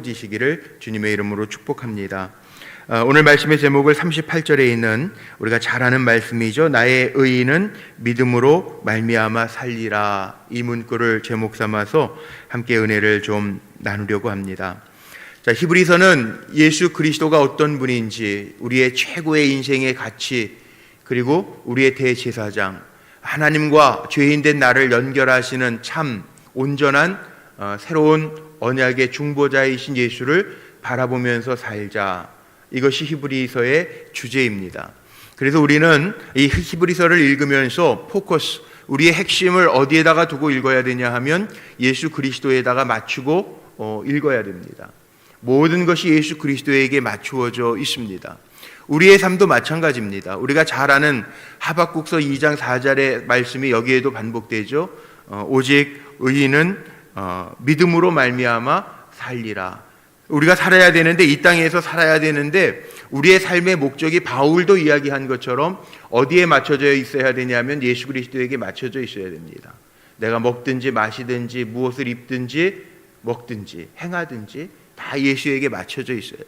지시기를 주님의 이름으로 축복합니다. 오늘 말씀의 제목을 38절에 있는 우리가 잘 아는 말씀이죠. 나의 의인은 믿음으로 말미암아 살리라, 이 문구를 제목 삼아서 함께 은혜를 좀 나누려고 합니다. 자, 히브리서는 예수 그리스도가 어떤 분인지, 우리의 최고의 인생의 가치, 그리고 우리의 대제사장, 하나님과 죄인된 나를 연결하시는 참 온전한 새로운 언약의 중보자이신 예수를 바라보면서 살자, 이것이 히브리서의 주제입니다. 그래서 우리는 이 히브리서를 읽으면서 포커스, 우리의 핵심을 어디에다가 두고 읽어야 되냐 하면 예수 그리스도에다가 맞추고 읽어야 됩니다. 모든 것이 예수 그리스도에게 맞추어져 있습니다. 우리의 삶도 마찬가지입니다. 우리가 잘 아는 하박국서 2장 4절의 말씀이 여기에도 반복되죠. 오직 의인은 믿음으로 말미암아 살리라. 우리가 살아야 되는데, 이 땅에서 살아야 되는데, 우리의 삶의 목적이 바울도 이야기한 것처럼 어디에 맞춰져 있어야 되냐면 예수 그리스도에게 맞춰져 있어야 됩니다. 내가 먹든지 마시든지 무엇을 입든지 먹든지 행하든지 다 예수에게 맞춰져 있어야 돼요.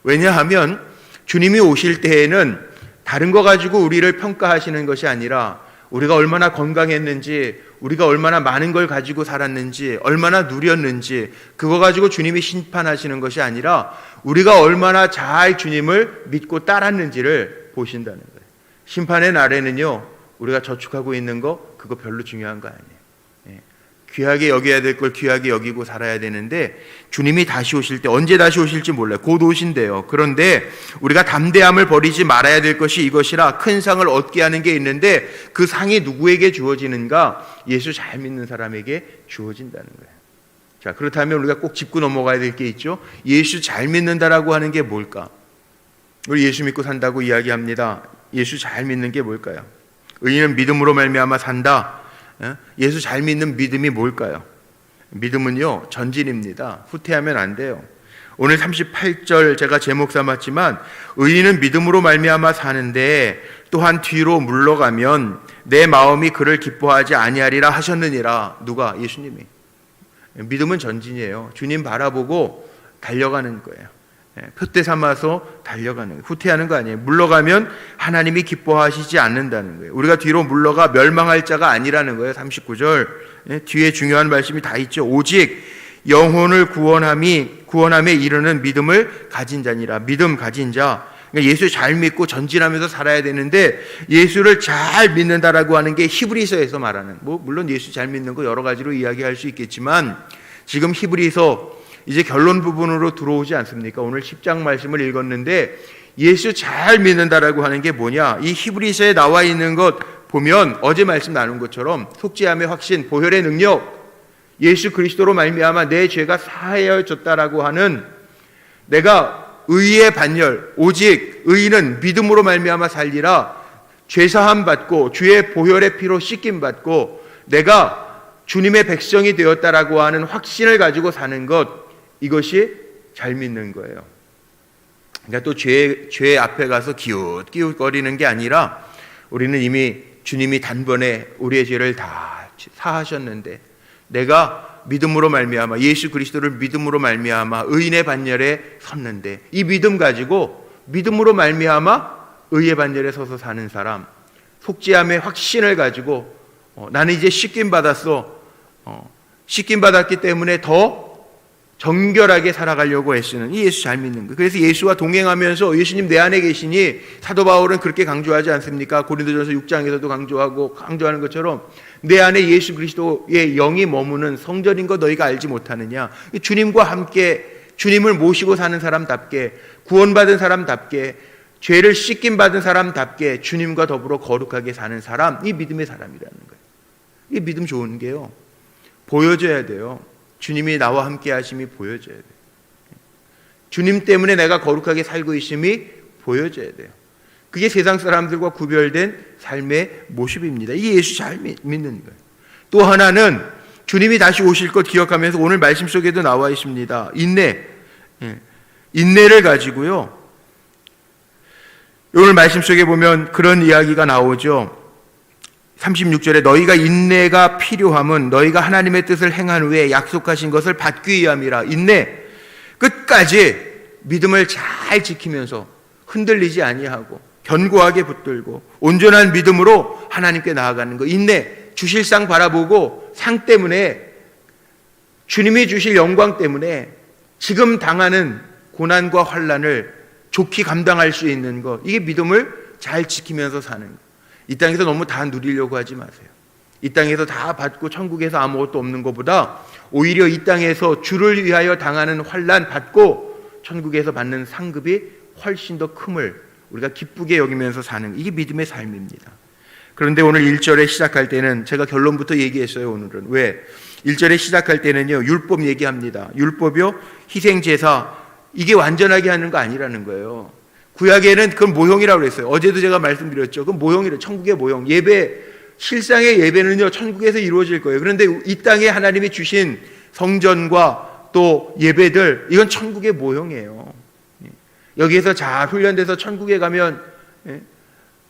왜냐하면 주님이 오실 때에는 다른 거 가지고 우리를 평가하시는 것이 아니라 우리가 얼마나 건강했는지, 우리가 얼마나 많은 걸 가지고 살았는지, 얼마나 누렸는지, 그거 가지고 주님이 심판하시는 것이 아니라 우리가 얼마나 잘 주님을 믿고 따랐는지를 보신다는 거예요. 심판의 날에는요, 우리가 저축하고 있는 거 그거 별로 중요한 거 아니에요. 귀하게 여겨야 될 걸 귀하게 여기고 살아야 되는데, 주님이 다시 오실 때, 언제 다시 오실지 몰라요. 곧 오신대요. 그런데 우리가 담대함을 버리지 말아야 될 것이 이것이라, 큰 상을 얻게 하는 게 있는데 그 상이 누구에게 주어지는가? 예수 잘 믿는 사람에게 주어진다는 거예요. 자, 그렇다면 우리가 꼭 짚고 넘어가야 될 게 있죠. 예수 잘 믿는다라고 하는 게 뭘까? 우리 예수 믿고 산다고 이야기합니다. 예수 잘 믿는 게 뭘까요? 의인은 믿음으로 말미암아 산다. 예수 잘 믿는 믿음이 뭘까요? 믿음은요, 전진입니다. 후퇴하면 안 돼요. 오늘 38절 제가 제목 삼았지만, 의인은 믿음으로 말미암아 사는데 또한 뒤로 물러가면 내 마음이 그를 기뻐하지 아니하리라 하셨느니라. 누가? 예수님이. 믿음은 전진이에요. 주님 바라보고 달려가는 거예요. 표대 삼아서 달려가는 거예요. 후퇴하는 거 아니에요. 물러가면 하나님이 기뻐하시지 않는다는 거예요. 우리가 뒤로 물러가 멸망할 자가 아니라는 거예요. 39절 뒤에 중요한 말씀이 다 있죠. 오직 영혼을 구원함에 이르는 믿음을 가진 자니라. 믿음 가진 자, 그러니까 예수 잘 믿고 전진하면서 살아야 되는데, 예수를 잘 믿는다라고 하는 게 히브리서에서 말하는, 물론 예수 잘 믿는 거 여러 가지로 이야기할 수 있겠지만, 지금 히브리서 이제 결론 부분으로 들어오지 않습니까? 오늘 10장 말씀을 읽었는데, 예수 잘 믿는다라고 하는 게 뭐냐? 이 히브리서에 나와 있는 것 보면 어제 말씀 나눈 것처럼 속죄함의 확신, 보혈의 능력, 예수 그리스도로 말미암아 내 죄가 사하여졌다라고 하는, 내가 의의 반열, 오직 의인은 믿음으로 말미암아 살리라, 죄사함 받고 주의 보혈의 피로 씻김 받고 내가 주님의 백성이 되었다라고 하는 확신을 가지고 사는 것, 이것이 잘 믿는 거예요. 그러니까 또 죄 앞에 가서 기웃기웃거리는 게 아니라, 우리는 이미 주님이 단번에 우리의 죄를 다 사하셨는데, 내가 믿음으로 말미암아, 예수 그리스도를 믿음으로 말미암아 의인의 반열에 섰는데, 이 믿음 가지고 믿음으로 말미암아 의의 반열에 서서 사는 사람, 속죄함의 확신을 가지고 나는 이제 씻김 받았어. 씻김 받았기 때문에 더 정결하게 살아가려고 애쓰는, 이 예수 잘 믿는 거예요. 그래서 예수와 동행하면서 예수님 내 안에 계시니, 사도 바울은 그렇게 강조하지 않습니까? 고린도전서 6장에서도 강조하는 것처럼 내 안에 예수 그리스도의 영이 머무는 성전인 거 너희가 알지 못하느냐. 주님과 함께 주님을 모시고 사는 사람답게, 구원받은 사람답게, 죄를 씻김 받은 사람답게 주님과 더불어 거룩하게 사는 사람, 이 믿음의 사람이라는 거예요. 이 믿음 좋은 게요, 보여져야 돼요. 주님이 나와 함께 하심이 보여져야 돼요. 주님 때문에 내가 거룩하게 살고 있음이 보여져야 돼요. 그게 세상 사람들과 구별된 삶의 모습입니다. 이게 예수 잘 믿는 거예요. 또 하나는 주님이 다시 오실 것 기억하면서, 오늘 말씀 속에도 나와 있습니다. 인내를 가지고요, 오늘 말씀 속에 보면 그런 이야기가 나오죠. 36절에 너희가 인내가 필요함은 너희가 하나님의 뜻을 행한 후에 약속하신 것을 받기 위함이라. 인내, 끝까지 믿음을 잘 지키면서 흔들리지 아니하고 견고하게 붙들고 온전한 믿음으로 하나님께 나아가는 것. 인내, 주실 상 바라보고 상 때문에, 주님이 주실 영광 때문에 지금 당하는 고난과 환난을 좋게 감당할 수 있는 것. 이게 믿음을 잘 지키면서 사는 것. 이 땅에서 너무 다 누리려고 하지 마세요. 이 땅에서 다 받고 천국에서 아무것도 없는 것보다 오히려 이 땅에서 주를 위하여 당하는 환난 받고 천국에서 받는 상급이 훨씬 더 큼을 우리가 기쁘게 여기면서 사는, 이게 믿음의 삶입니다. 그런데 오늘 1절에 시작할 때는 제가 결론부터 얘기했어요. 오늘은 왜? 1절에 시작할 때는요, 율법 얘기합니다. 율법이요, 희생제사, 이게 완전하게 하는 거 아니라는 거예요. 구약에는 그건 모형이라고 그랬어요. 어제도 제가 말씀드렸죠. 그건 모형이래요. 천국의 모형. 예배, 실상의 예배는요 천국에서 이루어질 거예요. 그런데 이 땅에 하나님이 주신 성전과 또 예배들, 이건 천국의 모형이에요. 여기에서 잘 훈련돼서 천국에 가면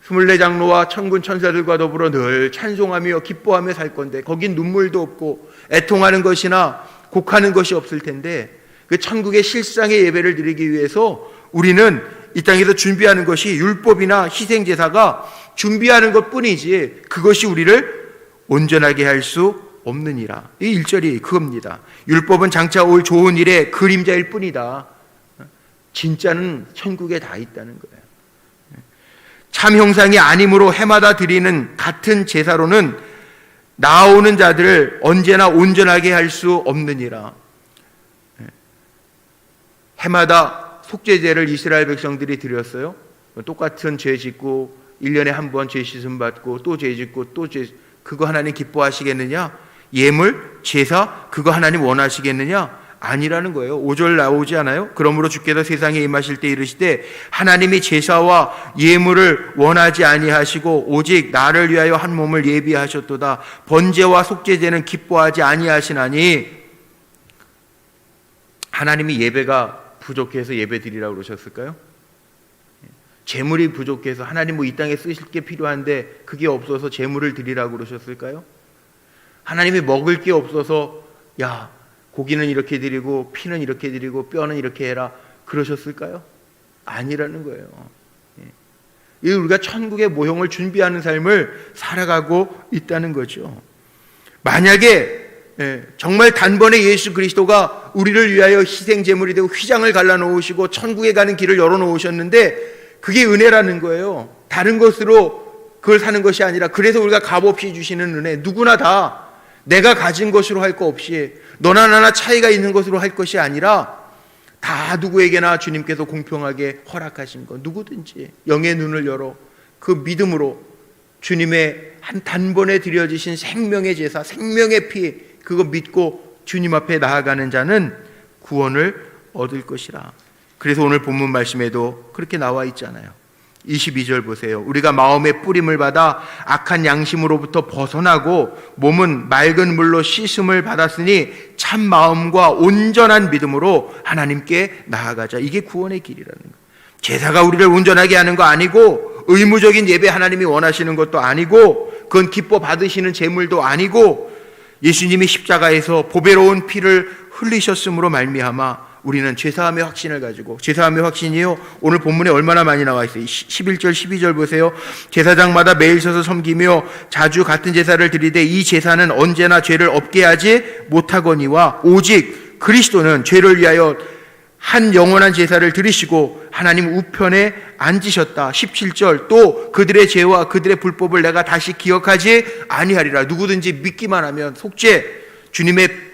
24장로와 천군 천사들과 더불어 늘 찬송하며 기뻐하며 살 건데, 거긴 눈물도 없고 애통하는 것이나 곡하는 것이 없을 텐데, 그 천국의 실상의 예배를 드리기 위해서 우리는 이 땅에서 준비하는 것이 율법이나 희생제사가 준비하는 것뿐이지 그것이 우리를 온전하게 할 수 없느니라. 이 1절이 그겁니다. 율법은 장차 올 좋은 일의 그림자일 뿐이다. 진짜는 천국에 다 있다는 거예요. 참 형상이 아님으로 해마다 드리는 같은 제사로는 나오는 자들을 언제나 온전하게 할 수 없느니라. 해마다 속죄제를 이스라엘 백성들이 드렸어요. 똑같은 죄 짓고 1년에 한 번 죄 씻음 받고 또 죄 짓고 또 죄, 그거 하나님 기뻐하시겠느냐? 예물, 제사, 그거 하나님 원하시겠느냐? 아니라는 거예요. 5절 나오지 않아요? 그러므로 주께서 세상에 임하실 때 이르시되 하나님이 제사와 예물을 원하지 아니하시고 오직 나를 위하여 한 몸을 예비하셨도다. 번제와 속죄제는 기뻐하지 아니하시나니. 하나님이 예배가 부족해서 예배 드리라고 그러셨을까요? 재물이 부족해서 하나님 이 땅에 쓰실 게 필요한데 그게 없어서 재물을 드리라고 그러셨을까요? 하나님이 먹을 게 없어서 야, 고기는 이렇게 드리고 피는 이렇게 드리고 뼈는 이렇게 해라 그러셨을까요? 아니라는 거예요. 이 우리가 천국의 모형을 준비하는 삶을 살아가고 있다는 거죠. 만약에 정말 단번에 예수 그리스도가 우리를 위하여 희생제물이 되고 휘장을 갈라놓으시고 천국에 가는 길을 열어놓으셨는데 그게 은혜라는 거예요. 다른 것으로 그걸 사는 것이 아니라, 그래서 우리가 값없이 주시는 은혜, 누구나 다 내가 가진 것으로 할 거 없이 너나 나나 차이가 있는 것으로 할 것이 아니라 다 누구에게나 주님께서 공평하게 허락하신 것, 누구든지 영의 눈을 열어 그 믿음으로 주님의 한 단번에 드려지신 생명의 제사, 생명의 피, 그거 믿고 주님 앞에 나아가는 자는 구원을 얻을 것이라. 그래서 오늘 본문 말씀에도 그렇게 나와 있잖아요. 22절 보세요. 우리가 마음의 뿌림을 받아 악한 양심으로부터 벗어나고 몸은 맑은 물로 씻음을 받았으니 참 마음과 온전한 믿음으로 하나님께 나아가자. 이게 구원의 길이라는 거예요. 제사가 우리를 온전하게 하는 거 아니고, 의무적인 예배 하나님이 원하시는 것도 아니고, 그건 기뻐 받으시는 제물도 아니고, 예수님이 십자가에서 보배로운 피를 흘리셨음으로 말미암아 우리는 죄사함의 확신을 가지고, 죄사함의 확신이요, 오늘 본문에 얼마나 많이 나와 있어요. 11절 12절 보세요. 제사장마다 매일 서서 섬기며 자주 같은 제사를 드리되 이 제사는 언제나 죄를 없게 하지 못하거니와 오직 그리스도는 죄를 위하여 한 영원한 제사를 드리시고 하나님 우편에 앉으셨다. 17절 또 그들의 죄와 그들의 불법을 내가 다시 기억하지 아니하리라. 누구든지 믿기만 하면, 속죄, 주님의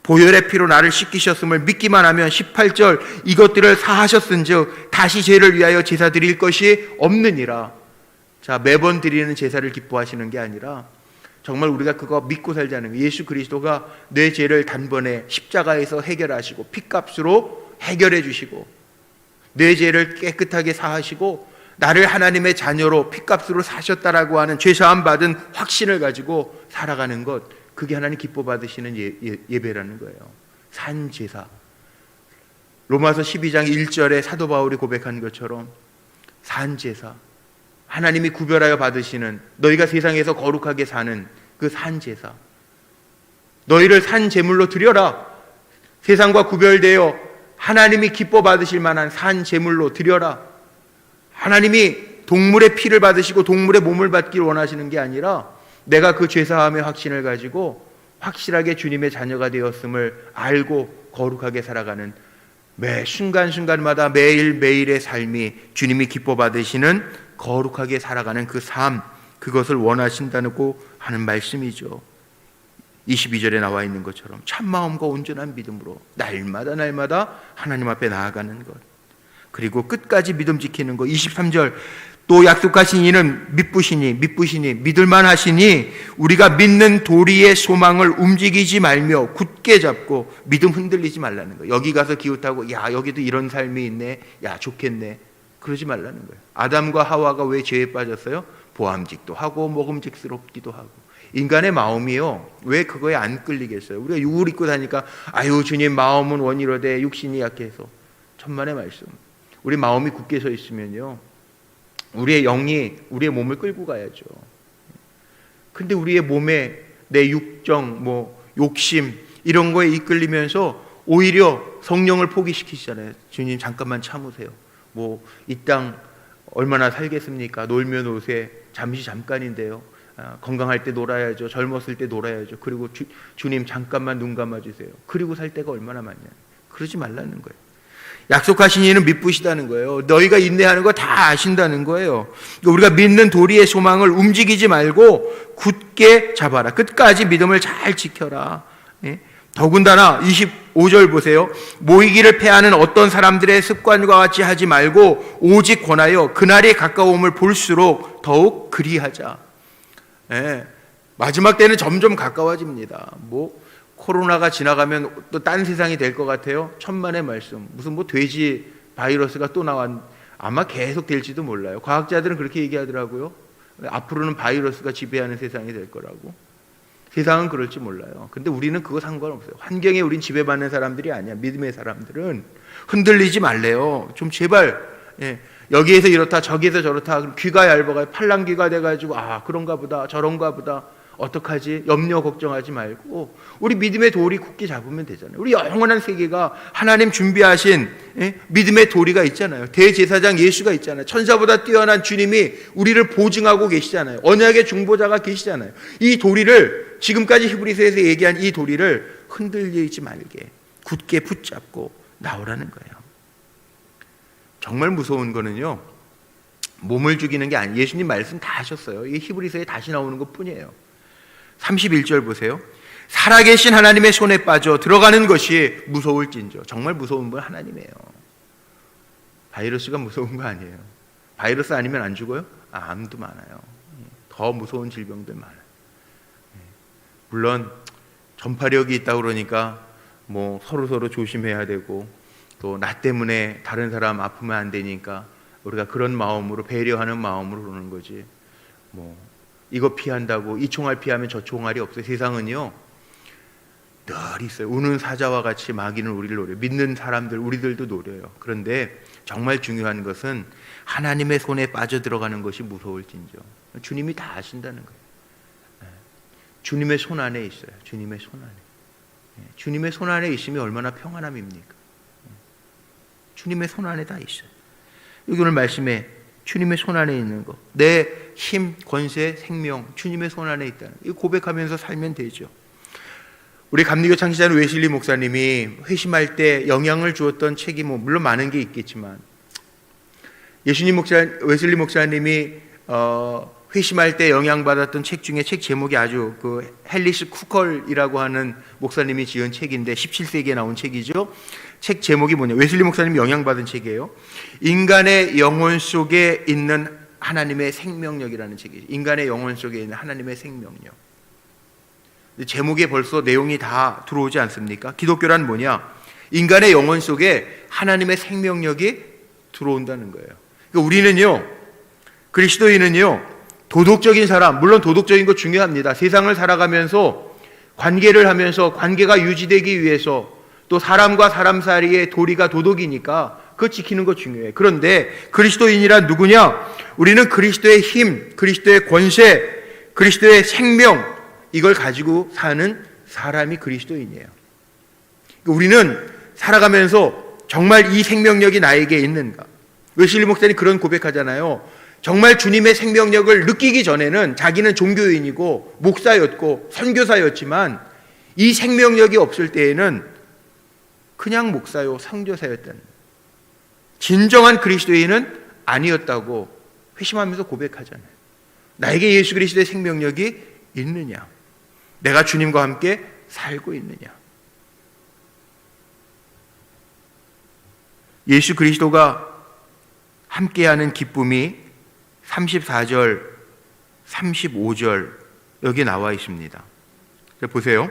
보혈의 피로 나를 씻기셨음을 믿기만 하면 18절 이것들을 사하셨은즉 다시 죄를 위하여 제사 드릴 것이 없느니라. 자, 매번 드리는 제사를 기뻐하시는 게 아니라 정말 우리가 그거 믿고 살자는 거예요. 예수 그리스도가 내 죄를 단번에 십자가에서 해결하시고 핏값으로 해결해 주시고 내 죄를 깨끗하게 사하시고 나를 하나님의 자녀로 핏값으로 사셨다라고 하는 죄사함 받은 확신을 가지고 살아가는 것, 그게 하나님 기뻐 받으시는 예배라는 거예요. 산제사. 로마서 12장 1절에 사도 바울이 고백한 것처럼 산제사, 하나님이 구별하여 받으시는, 너희가 세상에서 거룩하게 사는 그 산제사, 너희를 산제물로 드려라. 세상과 구별되어 하나님이 기뻐 받으실 만한 산 제물로 드려라. 하나님이 동물의 피를 받으시고 동물의 몸을 받기를 원하시는 게 아니라 내가 그 죄사함의 확신을 가지고 확실하게 주님의 자녀가 되었음을 알고 거룩하게 살아가는 매 순간순간마다 매일매일의 삶이 주님이 기뻐 받으시는 거룩하게 살아가는 그 삶, 그것을 원하신다고 하는 말씀이죠. 22절에 나와 있는 것처럼 참마음과 온전한 믿음으로 날마다 하나님 앞에 나아가는 것, 그리고 끝까지 믿음 지키는 것. 23절 또 약속하신 이는 믿으시니 믿을만 하시니 우리가 믿는 도리의 소망을 움직이지 말며 굳게 잡고 믿음 흔들리지 말라는 거예요. 여기 가서 기웃하고 야 여기도 이런 삶이 있네, 야 좋겠네, 그러지 말라는 거예요. 아담과 하와가 왜 죄에 빠졌어요? 보암직도 하고 먹음직스럽기도 하고. 인간의 마음이요, 왜 그거에 안 끌리겠어요? 우리가 육을 입고 다니까 아유 주님 마음은 원이로되 육신이 약해서. 천만의 말씀. 우리 마음이 굳게 서 있으면요 우리의 영이 우리의 몸을 끌고 가야죠. 근데 우리의 몸에 내 육정, 욕심 이런 거에 이끌리면서 오히려 성령을 포기시키시잖아요. 주님 잠깐만 참으세요. 이 땅 얼마나 살겠습니까? 놀면 노세, 잠시 잠깐인데요. 건강할 때 놀아야죠. 젊었을 때 놀아야죠. 그리고 주님 잠깐만 눈 감아주세요. 그리고 살 때가 얼마나 많냐. 그러지 말라는 거예요. 약속하신 이는 믿으시다는 거예요. 너희가 인내하는 거 다 아신다는 거예요. 우리가 믿는 도리의 소망을 움직이지 말고 굳게 잡아라. 끝까지 믿음을 잘 지켜라. 더군다나 25절 보세요. 모이기를 패하는 어떤 사람들의 습관과 같이 하지 말고 오직 권하여 그날이 가까움을 볼수록 더욱 그리하자. 마지막 때는 점점 가까워집니다. 코로나가 지나가면 또 딴 세상이 될 것 같아요. 천만의 말씀. 무슨 돼지 바이러스가 또 아마 계속 될지도 몰라요. 과학자들은 그렇게 얘기하더라고요. 앞으로는 바이러스가 지배하는 세상이 될 거라고. 세상은 그럴지 몰라요. 근데 우리는 그거 상관없어요. 환경에 우린 지배받는 사람들이 아니야. 믿음의 사람들은 흔들리지 말래요. 좀 제발. 여기에서 이렇다 저기에서 저렇다 귀가 얇아가지고 팔랑귀가 돼가지고 그런가 보다 저런가 보다 어떡하지? 염려 걱정하지 말고 우리 믿음의 도리 굳게 잡으면 되잖아요. 우리 영원한 세계가 하나님 준비하신 믿음의 도리가 있잖아요. 대제사장 예수가 있잖아요. 천사보다 뛰어난 주님이 우리를 보증하고 계시잖아요. 언약의 중보자가 계시잖아요. 이 도리를 지금까지 히브리서에서 얘기한 이 도리를 흔들리지 말게 굳게 붙잡고 나오라는 거예요. 정말 무서운 거는요, 몸을 죽이는 게 아니에요. 예수님 말씀 다 하셨어요. 이 히브리서에 다시 나오는 것 뿐이에요. 31절 보세요. 살아계신 하나님의 손에 빠져 들어가는 것이 무서울진저. 정말 무서운 분 하나님이에요. 바이러스가 무서운 거 아니에요. 바이러스 아니면 안 죽어요? 암도 많아요. 더 무서운 질병들 많아요. 물론 전파력이 있다고 그러니까 서로 조심해야 되고 또 나 때문에 다른 사람 아프면 안 되니까 우리가 그런 마음으로 배려하는 마음으로 그러는 거지. 이거 피한다고 이 총알 피하면 저 총알이 없어요. 세상은요 늘 있어요. 우는 사자와 같이 마귀는 우리를 노려요. 믿는 사람들 우리들도 노려요. 그런데 정말 중요한 것은 하나님의 손에 빠져들어가는 것이 무서울진저. 주님이 다 아신다는 거예요. 주님의 손 안에 있어요. 주님의 손 안에. 주님의 손 안에 있으면 얼마나 평안함입니까? 주님의 손 안에 다 있어요. 여기 오늘 말씀에 주님의 손 안에 있는 것, 내 힘, 권세, 생명 주님의 손 안에 있다는 이 고백하면서 살면 되죠. 우리 감리교 창시자는 웨슬리 목사님이 회심할 때 영향을 주었던 책이 물론 많은 게 있겠지만 웨슬리 목사님이 회심할 때 영향받았던 책 중에 책 제목이 아주 헬리스 쿠컬이라고 하는 목사님이 지은 책인데 17세기에 나온 책이죠. 책 제목이 웨슬리 목사님이 영향받은 책이에요. 인간의 영혼 속에 있는 하나님의 생명력이라는 책이죠. 인간의 영혼 속에 있는 하나님의 생명력. 제목에 벌써 내용이 다 들어오지 않습니까? 기독교란 뭐냐? 인간의 영혼 속에 하나님의 생명력이 들어온다는 거예요. 그러니까 우리는요, 그리스도인은요, 도덕적인 사람, 물론 도덕적인 거 중요합니다. 세상을 살아가면서 관계를 하면서 관계가 유지되기 위해서 또 사람과 사람 사이의 도리가 도덕이니까 그거 지키는 거 중요해요. 그런데 그리스도인이란 누구냐? 우리는 그리스도의 힘, 그리스도의 권세, 그리스도의 생명 이걸 가지고 사는 사람이 그리스도인이에요. 우리는 살아가면서 정말 이 생명력이 나에게 있는가? 웨슬리 목사님 그런 고백하잖아요. 정말 주님의 생명력을 느끼기 전에는 자기는 종교인이고 목사였고 선교사였지만 이 생명력이 없을 때에는 그냥 목사요 선교사였다는, 진정한 그리스도인은 아니었다고 회심하면서 고백하잖아요. 나에게 예수 그리스도의 생명력이 있느냐? 내가 주님과 함께 살고 있느냐? 예수 그리스도가 함께하는 기쁨이 34절, 35절 여기 나와 있습니다. 보세요.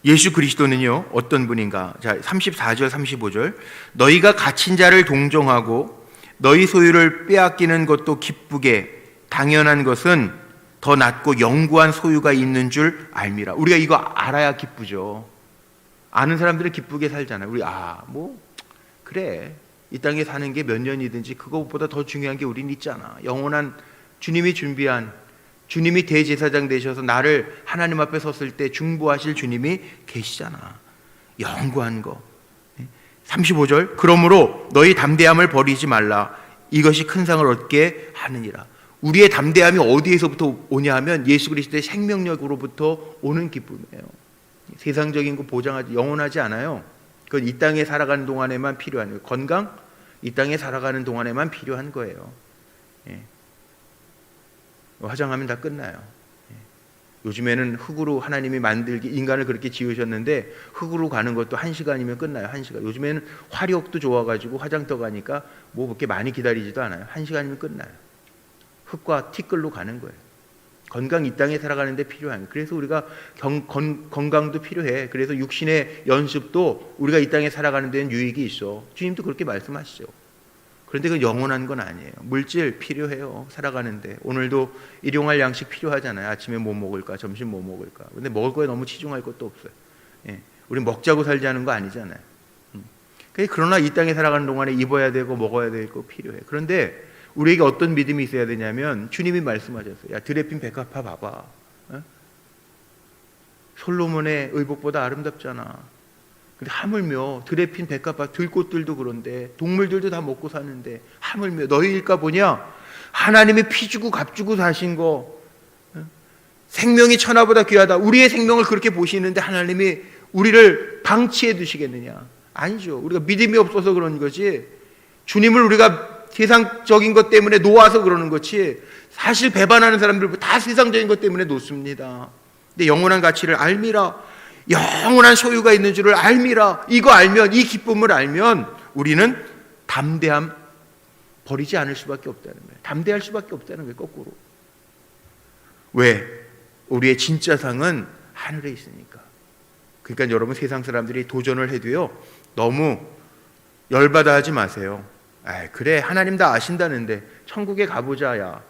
예수 그리스도는요 어떤 분인가? 자, 34절, 35절. 너희가 갇힌 자를 동정하고 너희 소유를 빼앗기는 것도 기쁘게 당연한 것은 더 낫고 영구한 소유가 있는 줄 알미라. 우리가 이거 알아야 기쁘죠. 아는 사람들은 기쁘게 살잖아요. 우리 그래, 이 땅에 사는 게 몇 년이든지 그것보다 더 중요한 게 우린 있잖아. 영원한 주님이 준비한, 주님이 대제사장 되셔서 나를 하나님 앞에 섰을 때 중보하실 주님이 계시잖아. 영구한 거. 35절. 그러므로 너희 담대함을 버리지 말라. 이것이 큰 상을 얻게 하느니라. 우리의 담대함이 어디에서부터 오냐 하면 예수 그리스도의 생명력으로부터 오는 기쁨이에요. 세상적인 거 보장하지, 영원하지 않아요. 그건 이 땅에 살아가는 동안에만 필요한 거예요. 건강? 이 땅에 살아가는 동안에만 필요한 거예요. 화장하면 다 끝나요. 요즘에는 흑으로 하나님이 만들기, 인간을 그렇게 지으셨는데 흑으로 가는 것도 1시간이면 끝나요. 1시간. 요즘에는 화력도 좋아가지고 화장터 가니까 뭐 그렇게 많이 기다리지도 않아요. 1시간이면 끝나요. 흑과 티끌로 가는 거예요. 건강 이 땅에 살아가는데 필요한 거예요. 그래서 우리가 건강도 필요해. 그래서 육신의 연습도 우리가 이 땅에 살아가는 데는 유익이 있어. 주님도 그렇게 말씀하시죠. 그런데 그건 영원한 건 아니에요. 물질 필요해요. 살아가는데. 오늘도 일용할 양식 필요하잖아요. 아침에 뭐 먹을까, 점심 뭐 먹을까. 근데 먹을 거에 너무 치중할 것도 없어요. 우리 먹자고 살자는 거 아니잖아요. 그러나 이 땅에 살아가는 동안에 입어야 되고 먹어야 될 거 필요해. 그런데 우리에게 어떤 믿음이 있어야 되냐면 주님이 말씀하셨어요. 야, 드레핀 백합화 봐봐. 솔로몬의 의복보다 아름답잖아. 근데 하물며 드레핀 백합화 들꽃들도 그런데 동물들도 다 먹고 사는데 하물며 너희일까 보냐? 하나님이 피 주고 값 주고 사신 거, 생명이 천하보다 귀하다. 우리의 생명을 그렇게 보시는데 하나님이 우리를 방치해 두시겠느냐? 아니죠. 우리가 믿음이 없어서 그런 거지, 주님을 우리가 세상적인 것 때문에 놓아서 그러는 거지, 사실 배반하는 사람들 다 세상적인 것 때문에 놓습니다. 근데 영원한 가치를 알미라, 영원한 소유가 있는 줄을 알미라. 이거 알면, 이 기쁨을 알면 우리는 담대함 버리지 않을 수밖에 없다는 거예요. 담대할 수밖에 없다는 거예요. 거꾸로. 왜? 우리의 진짜 상은 하늘에 있으니까. 그러니까 여러분, 세상 사람들이 도전을 해도요 너무 열받아 하지 마세요. 그래, 하나님 다 아신다는데 천국에 가보자. 야,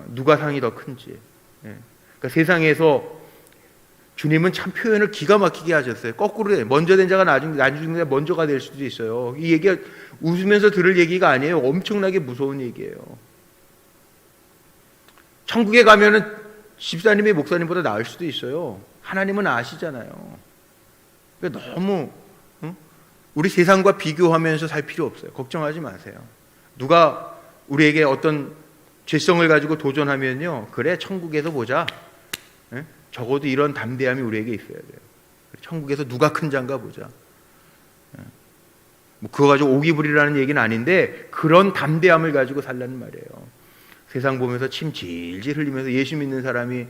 누가 상이 더 큰지. 그러니까 세상에서 주님은 참 표현을 기가 막히게 하셨어요. 거꾸로 해. 먼저 된 자가 나중에 먼저가 될 수도 있어요. 이 얘기가 웃으면서 들을 얘기가 아니에요. 엄청나게 무서운 얘기예요. 천국에 가면은 집사님이 목사님보다 나을 수도 있어요. 하나님은 아시잖아요. 그러니까 너무 우리 세상과 비교하면서 살 필요 없어요. 걱정하지 마세요. 누가 우리에게 어떤 죄성을 가지고 도전하면요, 그래, 천국에서 보자. 적어도 이런 담대함이 우리에게 있어야 돼요. 천국에서 누가 큰 자인가 보자. 뭐 그거 가지고 오기 부리라는 얘기는 아닌데 그런 담대함을 가지고 살라는 말이에요. 세상 보면서 침 질질 흘리면서 예수 믿는 사람이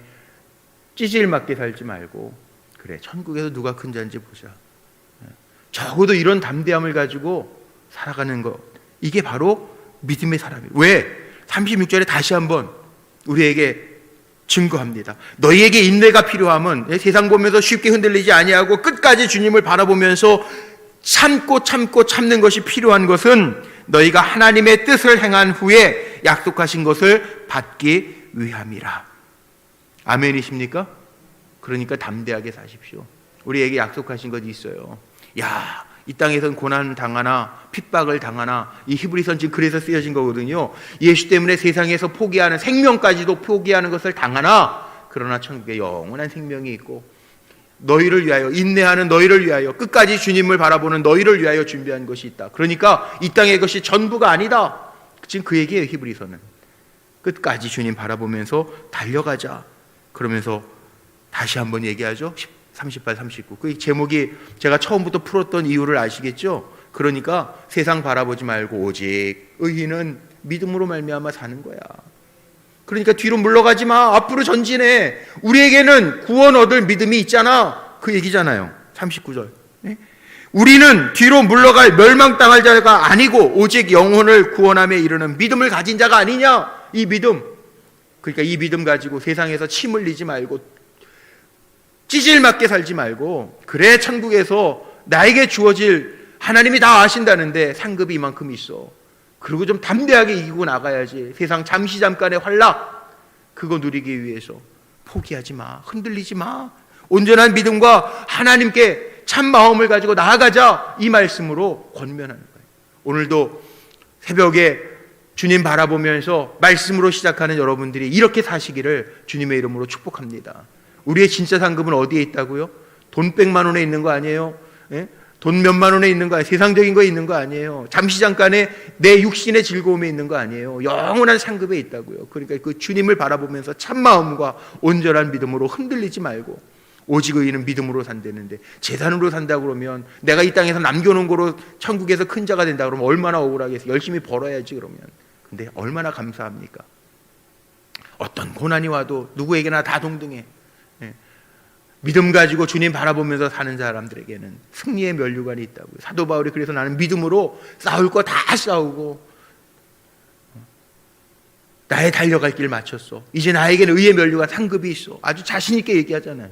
찌질 맞게 살지 말고, 그래, 천국에서 누가 큰 자인지 보자. 적어도 이런 담대함을 가지고 살아가는 것, 이게 바로 믿음의 사람이에요. 왜? 36절에 다시 한번 우리에게 증거합니다. 너희에게 인내가 필요함은, 세상 보면서 쉽게 흔들리지 아니하고 끝까지 주님을 바라보면서 참고 참는 것이 필요한 것은 너희가 하나님의 뜻을 행한 후에 약속하신 것을 받기 위함이라. 아멘이십니까? 그러니까 담대하게 사십시오. 우리에게 약속하신 것이 있어요. 야, 이 땅에선 고난 당하나 핍박을 당하나, 이 히브리서는 지금 그래서 쓰여진 거거든요. 예수 때문에 세상에서 포기하는, 생명까지도 포기하는 것을 당하나, 그러나 천국에 영원한 생명이 있고 너희를 위하여, 인내하는 너희를 위하여, 끝까지 주님을 바라보는 너희를 위하여 준비한 것이 있다. 그러니까 이 땅의 것이 전부가 아니다. 지금 그 얘기예요. 히브리서는 끝까지 주님 바라보면서 달려가자. 그러면서 다시 한번 얘기하죠. 38, 39. 그 제목이 제가 처음부터 풀었던 이유를 아시겠죠? 그러니까 세상 바라보지 말고 오직 의인은 믿음으로 말미암아 사는 거야. 그러니까 뒤로 물러가지 마. 앞으로 전진해. 우리에게는 구원 얻을 믿음이 있잖아. 그 얘기잖아요. 39절. 네? 우리는 뒤로 물러갈 멸망당할 자가 아니고 오직 영혼을 구원함에 이르는 믿음을 가진 자가 아니냐. 이 믿음. 그러니까 이 믿음 가지고 세상에서 침 흘리지 말고 찌질맞게 살지 말고, 그래 천국에서 나에게 주어질, 하나님이 다 아신다는데 상급이 이만큼 있어. 그리고 좀 담대하게 이기고 나가야지. 세상 잠시 잠깐의 환락, 그거 누리기 위해서 포기하지 마. 흔들리지 마. 온전한 믿음과 하나님께 참 마음을 가지고 나아가자. 이 말씀으로 권면하는 거예요. 오늘도 새벽에 주님 바라보면서 말씀으로 시작하는 여러분들이 이렇게 사시기를 주님의 이름으로 축복합니다. 우리의 진짜 상급은 어디에 있다고요? 돈 100만 원에 있는 거 아니에요? 예? 돈 몇만 원에 있는 거 아니에요? 세상적인 거에 있는 거 아니에요? 잠시 잠깐의 내 육신의 즐거움에 있는 거 아니에요? 영원한 상급에 있다고요. 그러니까 그 주님을 바라보면서 참마음과 온전한 믿음으로 흔들리지 말고, 오직 의인은 믿음으로 산다는데, 재산으로 산다 그러면, 내가 이 땅에서 남겨놓은 거로 천국에서 큰 자가 된다 그러면 얼마나 억울하겠어요. 열심히 벌어야지 그러면. 근데 얼마나 감사합니까? 어떤 고난이 와도 누구에게나 다 동등해. 믿음 가지고 주님 바라보면서 사는 사람들에게는 승리의 면류관이 있다고요. 사도 바울이 그래서 나는 믿음으로 싸울 거 다 싸우고 나의 달려갈 길 마쳤어. 이제 나에게는 의의 면류관, 상급이 있어. 아주 자신 있게 얘기하잖아요.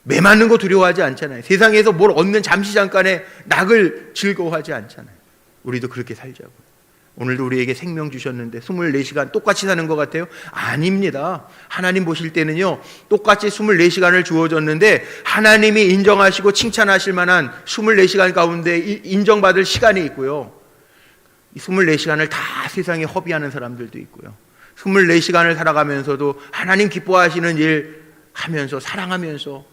매 맞는 거 두려워하지 않잖아요. 세상에서 뭘 얻는 잠시 잠깐의 낙을 즐거워하지 않잖아요. 우리도 그렇게 살자고요. 오늘도 우리에게 생명 주셨는데 24시간 똑같이 사는 것 같아요? 아닙니다. 하나님 보실 때는요, 똑같이 24시간을 주어졌는데 하나님이 인정하시고 칭찬하실 만한 24시간 가운데 인정받을 시간이 있고요, 이 24시간을 다 세상에 허비하는 사람들도 있고요, 24시간을 살아가면서도 하나님 기뻐하시는 일 하면서, 사랑하면서,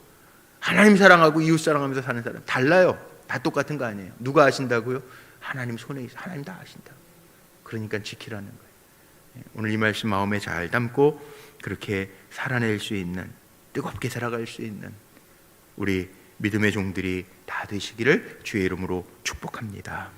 하나님 사랑하고 이웃 사랑하면서 사는 사람 달라요. 다 똑같은 거 아니에요. 누가 아신다고요? 하나님 손에 있어. 하나님 다 아신다. 그러니까 지키라는 거예요. 오늘 이 말씀 마음에 잘 담고 그렇게 살아낼 수 있는, 뜨겁게 살아갈 수 있는 우리 믿음의 종들이 다 되시기를 주의 이름으로 축복합니다.